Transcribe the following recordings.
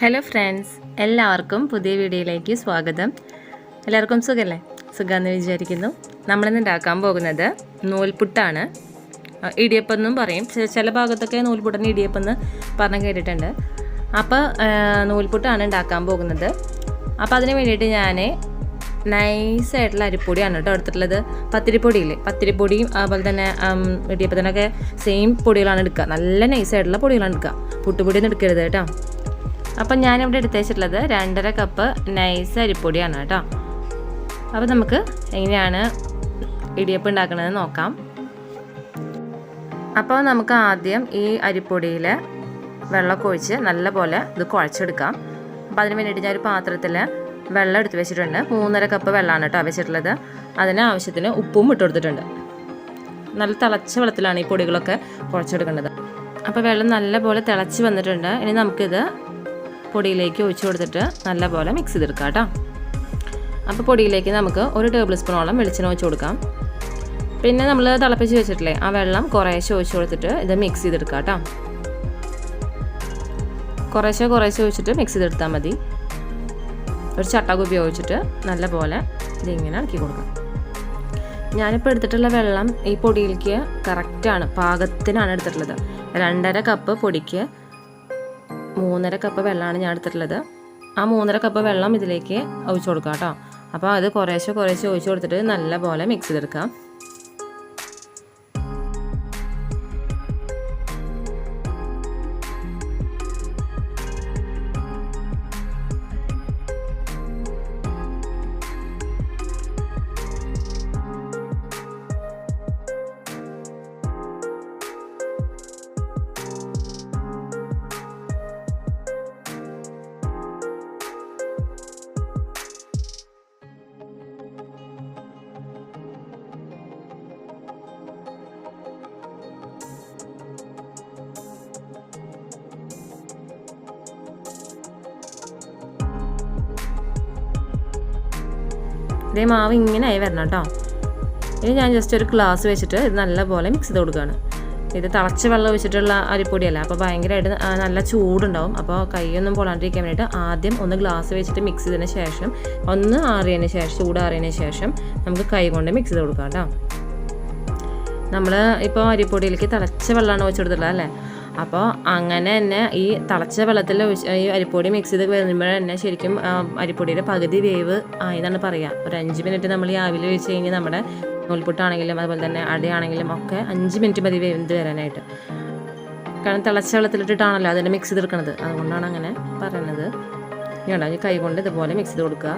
Hello friends, എല്ലാവർക്കും പുതിയ വീഡിയോയിലേക്ക് സ്വാഗതം. എല്ലാവർക്കും സുഖമല്ലേ? സുഖമെന്ന് വിചാരിക്കുന്നു. നമ്മളിന്ന് ഉണ്ടാക്കാൻ പോകുന്നത് നൂൽപുട്ടാണ്. ഇടിയപ്പം എന്നും പറയും, ചില ഭാഗത്തൊക്കെ നൂൽപുട്ടിന് ഇടിയപ്പം എന്ന് പറഞ്ഞ് കേട്ടിട്ടുണ്ട്. അപ്പോൾ നൂൽപുട്ടാണ് ഉണ്ടാക്കാൻ പോകുന്നത്. അപ്പോൾ അതിന് വേണ്ടിയിട്ട് ഞാൻ നൈസായിട്ടുള്ള അരിപ്പൊടിയാണ് കേട്ടോ എടുത്തിട്ടുള്ളത്. പത്തിരിപ്പൊടിയും അതുപോലെ തന്നെ ഇടിയപ്പത്തിനൊക്കെ സെയിം പൊടികളാണ് എടുക്കുക. നല്ല നൈസായിട്ടുള്ള പൊടികളാണ് എടുക്കുക, പുട്ടുപൊടിയൊന്നും എടുക്കരുത് കേട്ടോ. അപ്പം ഞാനിവിടെ എടുത്ത് വെച്ചിട്ടുള്ളത് 2.5 കപ്പ് നൈസ് അരിപ്പൊടിയാണ് കേട്ടോ. അപ്പോൾ നമുക്ക് എങ്ങനെയാണ് ഇടിയപ്പം ഉണ്ടാക്കണമെന്ന് നോക്കാം. അപ്പോൾ നമുക്ക് ആദ്യം ഈ അരിപ്പൊടിയിൽ വെള്ളമൊക്കെ ഒഴിച്ച് നല്ലപോലെ ഇത് കുഴച്ചെടുക്കാം. അപ്പോൾ അതിന് വേണ്ടിയിട്ട് ഞാനൊരു പാത്രത്തിൽ വെള്ളം എടുത്ത് വെച്ചിട്ടുണ്ട്. 3.5 കപ്പ് വെള്ളമാണ് കേട്ടോ വെച്ചിട്ടുള്ളത്. അതിന് ആവശ്യത്തിന് ഉപ്പും ഇട്ട് കൊടുത്തിട്ടുണ്ട്. നല്ല തിളച്ച വെള്ളത്തിലാണ് ഈ പൊടികളൊക്കെ കുഴച്ചെടുക്കേണ്ടത്. അപ്പോൾ വെള്ളം നല്ലപോലെ തിളച്ച് വന്നിട്ടുണ്ട്. ഇനി നമുക്കിത് പൊടിയിലേക്ക് ഒഴിച്ചു കൊടുത്തിട്ട് നല്ലപോലെ മിക്സ് ചെയ്തെടുക്കാം കേട്ടോ. അപ്പോൾ പൊടിയിലേക്ക് നമുക്ക് 1 ടേബിൾ സ്പൂണോളം വെളിച്ചെണ്ണ ഒഴിച്ച് കൊടുക്കാം. പിന്നെ നമ്മൾ തിളപ്പിച്ച് വെച്ചിട്ടില്ലേ ആ വെള്ളം കുറേശ്ശെ ഒഴിച്ച് കൊടുത്തിട്ട് ഇത് മിക്സ് ചെയ്തെടുക്കാം കേട്ടോ. കുറേശ്ശെ ഒഴിച്ചിട്ട് മിക്സ് ചെയ്തെടുത്താൽ മതി. ഒരു ചട്ടകം ഉപയോഗിച്ചിട്ട് നല്ലപോലെ ഇതിങ്ങനെ ഇളക്കി കൊടുക്കാം. ഞാനിപ്പോൾ എടുത്തിട്ടുള്ള വെള്ളം ഈ പൊടിയിലേക്ക് കറക്റ്റാണ്, പാകത്തിനാണ് എടുത്തിട്ടുള്ളത്. 2.5 കപ്പ് പൊടിക്ക് 3.5 കപ്പ് വെള്ളമാണ് ഞാൻ എടുത്തിട്ടുള്ളത്. ആ 3.5 കപ്പ് വെള്ളം ഇതിലേക്ക് ഒഴിച്ചു കൊടുക്കാം കേട്ടോ. അപ്പോൾ അത് കുറേശ്ശെ ഒഴിച്ചു കൊടുത്തിട്ട് നല്ലപോലെ മിക്സ് ചെയ്തെടുക്കാം. ഇതേ മാവ് ഇങ്ങനെ ആയി വരണം കേട്ടോ. ഇനി ഞാൻ ജസ്റ്റ് ഒരു ഗ്ലാസ് വെച്ചിട്ട് ഇത് നല്ലപോലെ മിക്സ് ചെയ്ത് കൊടുക്കുകയാണ്. ഇത് തിളച്ച വെള്ളം ഒഴിച്ചിട്ടുള്ള അരിപ്പൊടിയല്ല, അപ്പോൾ ഭയങ്കരമായിട്ട് നല്ല ചൂടുണ്ടാവും. അപ്പോൾ കൈയൊന്നും പൊളാണ്ടിരിക്കാൻ വേണ്ടിയിട്ട് ആദ്യം ഒന്ന് ഗ്ലാസ് വെച്ചിട്ട് മിക്സ് ചെയ്തതിന് ശേഷം ചൂടാറിയതിന് ശേഷം നമുക്ക് കൈ കൊണ്ട് മിക്സ് ചെയ്ത് കൊടുക്കാം കേട്ടോ. നമ്മൾ ഇപ്പോൾ അരിപ്പൊടിയിലേക്ക് തിളച്ച വെള്ളമാണ് ഒഴിച്ച് കൊടുത്തിട്ടുള്ളത് അല്ലേ. അപ്പോൾ അങ്ങനെ തന്നെ ഈ തിളച്ച വെള്ളത്തിൽ ഈ അരിപ്പൊടി മിക്സ് ചെയ്ത് വരുമ്പോൾ തന്നെ ശരിക്കും അരിപ്പൊടിയുടെ പകുതി വേവ് ആയെന്നാണ് പറയുക. ഒരു 5 മിനിറ്റ് നമ്മൾ ഈ ആവിയിൽ വെച്ച് കഴിഞ്ഞാൽ നമ്മുടെ നൂൽപുട്ടാണെങ്കിലും അതുപോലെ തന്നെ അടയാണെങ്കിലും ഒക്കെ 5 മിനിറ്റ് മതി വെന്ത് വരാനായിട്ട്. കാരണം തിളച്ച വെള്ളത്തിലിട്ടിട്ടാണല്ലോ അതിൻ്റെ മിക്സ് ചെയ്തെടുക്കുന്നത്, അതുകൊണ്ടാണ് അങ്ങനെ പറയുന്നത്. ഇങ്ങനെ കൈ കൊണ്ട് ഇതുപോലെ മിക്സ് ചെയ്ത് കൊടുക്കുക.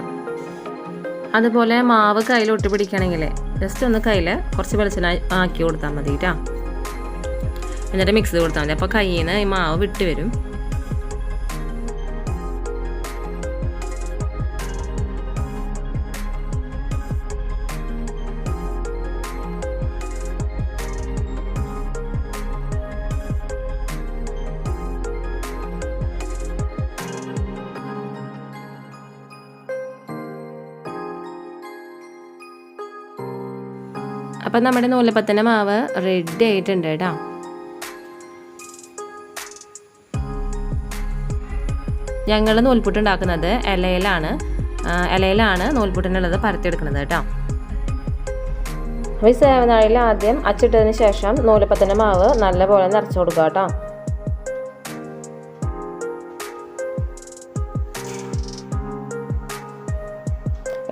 അതുപോലെ മാവ് കയ്യിൽ ഒട്ടി പിടിക്കുകയാണെങ്കിൽ ജസ്റ്റ് ഒന്ന് കയ്യിൽ കുറച്ച് വെളിച്ചെണ്ണ ആക്കി കൊടുത്താൽ മതി കേട്ടോ. എന്നിട്ട് മിക്സ് ചെയ്ത് കൊടുത്താൽ മതി. അപ്പോൾ കയ്യിൽ നിന്ന് ഈ മാവ് വിട്ട് വരും. അപ്പം നമ്മുടെ നൂലപ്പത്തിൻ്റെ മാവ് റെഡി ആയിട്ടുണ്ട് കേട്ടോ. ഞങ്ങൾ നൂൽപുട്ട് ഉണ്ടാക്കുന്നത് ഇലയിലാണ് നൂൽപുട്ടിനുള്ളത് പരത്തിയെടുക്കുന്നത് കേട്ടോ. ഈ സേവനാഴിയിൽ ആദ്യം അച്ചിട്ടതിന് ശേഷം നൂലപ്പത്തിൻ്റെ മാവ് നല്ലപോലെ നിറച്ച് കൊടുക്കുക കേട്ടോ.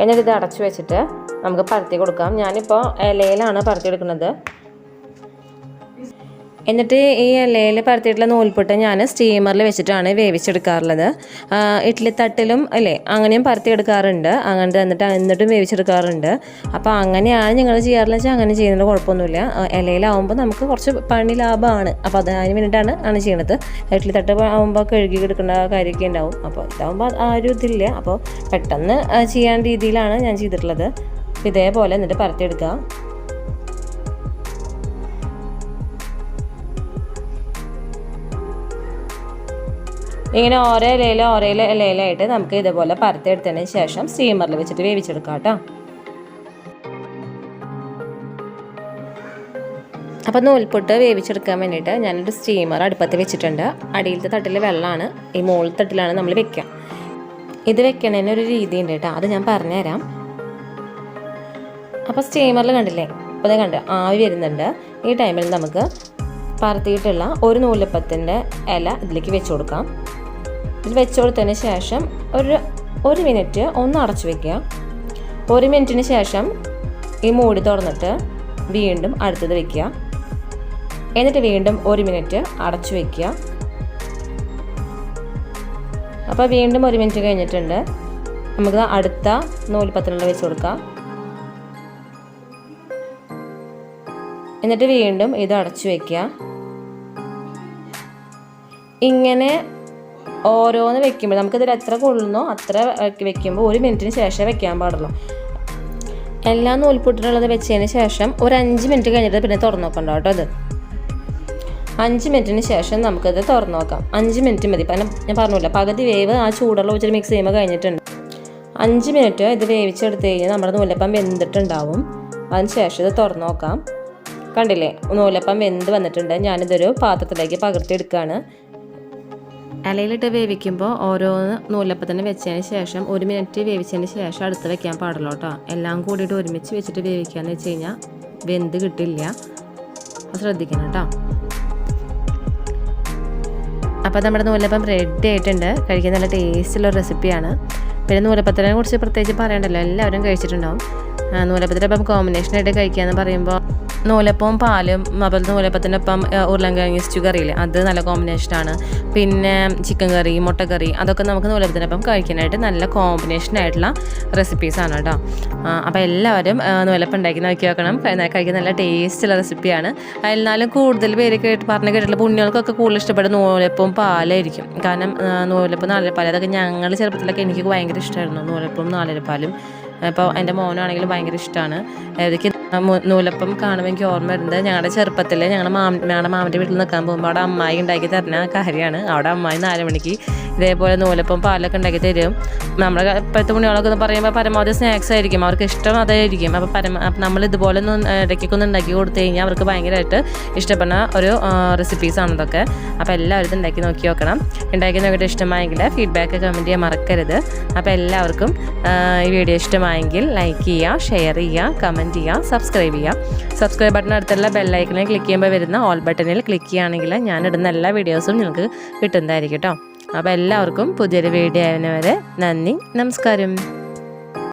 എന്നിട്ട് ഇത് അടച്ചു വെച്ചിട്ട് നമുക്ക് പരത്തി കൊടുക്കാം. ഞാനിപ്പോൾ ഇലയിലാണ് പരത്തിയെടുക്കുന്നത്. എന്നിട്ട് ഈ ഇലയിൽ പരത്തിയിട്ടുള്ള നൂൽപുട്ട് ഞാൻ സ്റ്റീമറിൽ വെച്ചിട്ടാണ് വേവിച്ചെടുക്കാറുള്ളത്. ഇഡ്ഡലി തട്ടിലും അല്ലേ അങ്ങനെയും പരത്തിയെടുക്കാറുണ്ട്. എന്നിട്ടും വേവിച്ചെടുക്കാറുണ്ട്. അപ്പോൾ അങ്ങനെയാണ് ഞങ്ങൾ ചെയ്യാറുള്ളത് വെച്ചാൽ അങ്ങനെ ചെയ്യുന്നത് കുഴപ്പമൊന്നുമില്ല. ഇലയിലാവുമ്പോൾ നമുക്ക് കുറച്ച് പണി ലാഭമാണ്. അപ്പോൾ അതിന് വേണ്ടിയിട്ടാണ് ചെയ്യണത്. ഇഡ്ഡലി തട്ട് ആകുമ്പോൾ കഴുകി എടുക്കേണ്ട കാര്യമൊക്കെ ഉണ്ടാവും. അപ്പോൾ ഇതാകുമ്പോൾ ആ ഒരു ഇതില്ല. അപ്പോൾ പെട്ടെന്ന് ചെയ്യാൻ രീതിയിലാണ് ഞാൻ ചെയ്തിട്ടുള്ളത്. ഇതേപോലെ എന്നിട്ട് പരത്തിയെടുക്കുക. ഇങ്ങനെ ഓരോ ഇലയിലായിട്ട് നമുക്ക് ഇതേപോലെ പരത്തിയെടുത്തതിന് ശേഷം സ്റ്റീമറിൽ വെച്ചിട്ട് വേവിച്ചെടുക്കാം കേട്ടോ. അപ്പോൾ നൂൽപുട്ട് വേവിച്ചെടുക്കാൻ വേണ്ടിയിട്ട് ഞാനൊരു സ്റ്റീമർ അടുപ്പത്ത് വെച്ചിട്ടുണ്ട്. അടിയിലത്തെ തട്ടിൽ വെള്ളമാണ്, ഈ മുകളിലത്തെ തട്ടിലാണ് നമ്മൾ വെക്കുക. ഇത് വെക്കണതിന് ഒരു രീതി ഉണ്ട് കേട്ടോ, അത് ഞാൻ പറഞ്ഞുതരാം. അപ്പോൾ സ്റ്റീമറിൽ കണ്ടില്ലേ, അപ്പോൾ അത് കണ്ട് ആവി വരുന്നുണ്ട്. ഈ ടൈമിൽ നമുക്ക് പരത്തിയിട്ടുള്ള ഒരു നൂലപ്പത്തിൻ്റെ ഇല ഇതിലേക്ക് വെച്ച് കൊടുക്കാം. ഇത് വെച്ച് കൊടുത്തതിന് ശേഷം ഒരു മിനിറ്റ് ഒന്ന് അടച്ചു വയ്ക്കുക. 1 മിനിറ്റിന് ശേഷം ഈ മൂടി തുറന്നിട്ട് വീണ്ടും അടുത്തത് വയ്ക്കുക. എന്നിട്ട് വീണ്ടും 1 മിനിറ്റ് അടച്ചു വയ്ക്കുക. അപ്പോൾ വീണ്ടും 1 മിനിറ്റ് കഴിഞ്ഞിട്ടുണ്ട്. നമുക്ക് അടുത്ത നൂൽപ്പത്തിനുള്ള വെച്ച് കൊടുക്കാം. എന്നിട്ട് വീണ്ടും ഇത് അടച്ചു വയ്ക്കുക. ഇങ്ങനെ ഓരോന്ന് വെക്കുമ്പോൾ നമുക്കിതിൽ എത്ര കൊള്ളുന്നോ അത്ര വെക്കുമ്പോൾ 1 മിനിറ്റിന് ശേഷം വെക്കാൻ പാടുള്ളൂ. എല്ലാ നൂൽപുട്ടിനുള്ളത് വെച്ചതിന് ശേഷം ഒരു 5 മിനിറ്റ് കഴിഞ്ഞിട്ട് പിന്നെ തുറന്നു നോക്കണ്ട കേട്ടോ. അത് 5 മിനിറ്റിന് ശേഷം നമുക്കത് തുറന്നു നോക്കാം. 5 മിനിറ്റ് മതി. ഞാൻ പറഞ്ഞില്ല, പകുതി വേവ് ആ ചൂടുള്ള വെച്ചിട്ട് മിക്സ് ചെയ്യുമ്പോൾ കഴിഞ്ഞിട്ടുണ്ട്. 5 മിനിറ്റ് ഇത് വേവിച്ചെടുത്ത് കഴിഞ്ഞാൽ നമ്മുടെ നൂലപ്പം വെന്തിട്ടുണ്ടാവും. അതിന് ശേഷം ഇത് തുറന്നു നോക്കാം. കണ്ടില്ലേ, നൂലപ്പം വെന്ത് വന്നിട്ടുണ്ട്. ഞാനിതൊരു പാത്രത്തിലേക്ക് പകർത്തിയെടുക്കുകയാണ്. ഇലയിലിട്ട് വേവിക്കുമ്പോൾ ഓരോന്ന് നൂലപ്പത്തിന് വെച്ചതിന് ശേഷം 1 മിനിറ്റ് വേവിച്ചതിന് ശേഷം അടുത്ത് വെക്കാൻ പാടുള്ളൂ കേട്ടോ. എല്ലാം കൂടിയിട്ട് ഒരുമിച്ച് വെച്ചിട്ട് വേവിക്കാന്ന് വെച്ച് കഴിഞ്ഞാൽ വെന്ത് കിട്ടില്ല. അത് ശ്രദ്ധിക്കണം കേട്ടോ. അപ്പോൾ നമ്മുടെ നൂലപ്പം റെഡി ആയിട്ടുണ്ട്. കഴിക്കാൻ നല്ല ടേസ്റ്റുള്ള റെസിപ്പിയാണ്. പിന്നെ നൂലപ്പത്തിനെ കുറിച്ച് പ്രത്യേകിച്ച് പറയണ്ടല്ലോ, എല്ലാവരും കഴിച്ചിട്ടുണ്ടാവും. നൂലപ്പത്തിനൊപ്പം കോമ്പിനേഷനായിട്ട് കഴിക്കുകയെന്ന് പറയുമ്പോൾ നൂലപ്പവും പാലും, അതുപോലെ നൂലപ്പത്തിൻ്റെ ഒപ്പം ഉരുളൻകിഴങ്ങ് സ്റ്റൂ കറിയില്ലേ, അത് നല്ല കോമ്പിനേഷനാണ്. പിന്നെ ചിക്കൻ കറി, മുട്ടക്കറി, അതൊക്കെ നമുക്ക് നൂലപ്പത്തിനൊപ്പം കഴിക്കാനായിട്ട് നല്ല കോമ്പിനേഷനായിട്ടുള്ള റെസിപ്പീസാണ് കേട്ടോ. അപ്പോൾ എല്ലാവരും നൂലപ്പം ഉണ്ടാക്കി നോക്കി വെക്കണം. കഴിക്കാൻ നല്ല ടേസ്റ്റുള്ള റെസിപ്പിയാണ്. എന്നാലും കൂടുതൽ പേര് പറഞ്ഞ് കേട്ടിട്ടുള്ള പുണ്യങ്ങൾക്കൊക്കെ കൂടുതൽ ഇഷ്ടപ്പെടുന്ന നൂലപ്പവും പാലായിരിക്കും. കാരണം നൂലപ്പം നാലരപ്പാൽ അതൊക്കെ ഞങ്ങൾ ചെറുപ്പത്തിലൊക്കെ എനിക്ക് ഭയങ്കര ഇഷ്ടമായിരുന്നു, നൂലപ്പവും നാലരപ്പാലും. അപ്പോൾ എൻ്റെ മോനാണെങ്കിലും ഭയങ്കര ഇഷ്ടമാണ്. ഏതൊക്കെ നൂലപ്പം കാണുമ്പോൾ എനിക്ക് ഓർമ്മ വരുന്നത് ഞങ്ങളുടെ ചെറുപ്പത്തിൽ ഞങ്ങളുടെ മാമൻ്റെ വീട്ടിൽ നിൽക്കാൻ പോകുമ്പോൾ അവിടെ അമ്മായി ഉണ്ടാക്കി തരുന്ന കാര്യമാണ്. അവിടെ അമ്മായി 4 മണിക്ക് ഇതേപോലെ നൂലപ്പം പാലൊക്കെ ഉണ്ടാക്കി തരും. നമ്മുടെ ഇപ്പോഴത്തെ കുഞ്ഞുങ്ങളൊക്കെ എന്ന് പറയുമ്പോൾ പരമാവധി സ്നാക്സ് ആയിരിക്കും, അവർക്ക് ഇഷ്ടം അതായിരിക്കും. അപ്പോൾ നമ്മൾ ഇതുപോലെ ഒന്ന് ഇടയ്ക്കൊക്കെ ഒന്ന് ഉണ്ടാക്കി കൊടുത്തു കഴിഞ്ഞാൽ അവർക്ക് ഭയങ്കരമായിട്ട് ഇഷ്ടപ്പെടുന്ന ഒരു റെസിപ്പീസാണ് ഇതൊക്കെ. അപ്പോൾ എല്ലാവരും ഇത് ഉണ്ടാക്കി നോക്കി നോക്കണം. ഉണ്ടാക്കി നോക്കിയിട്ട് ഇഷ്ടമായെങ്കിൽ ഫീഡ്ബാക്ക് കമൻറ്റ് ചെയ്യാൻ മറക്കരുത്. അപ്പോൾ എല്ലാവർക്കും ഈ വീഡിയോ ഇഷ്ടമായെങ്കിൽ ലൈക്ക് ചെയ്യുക, ഷെയർ ചെയ്യുക, കമൻറ്റ് ചെയ്യുക, സബ്സ്ക്രൈബ് ചെയ്യുക. സബ്സ്ക്രൈബ് ബട്ടൺ അടുത്തുള്ള ബെല്ലൈക്കണിൽ ക്ലിക്ക് ചെയ്യുമ്പോൾ വരുന്ന ഓൾ ബട്ടണിൽ ക്ലിക്ക് ചെയ്യുകയാണെങ്കിൽ ഞാനിടുന്ന എല്ലാ വീഡിയോസും നിങ്ങൾക്ക് കിട്ടുന്നതായിരിക്കും കേട്ടോ. അപ്പോൾ എല്ലാവർക്കും പുതിയൊരു വീഡിയോ ആയതിന് വരെ നന്ദി, നമസ്കാരം.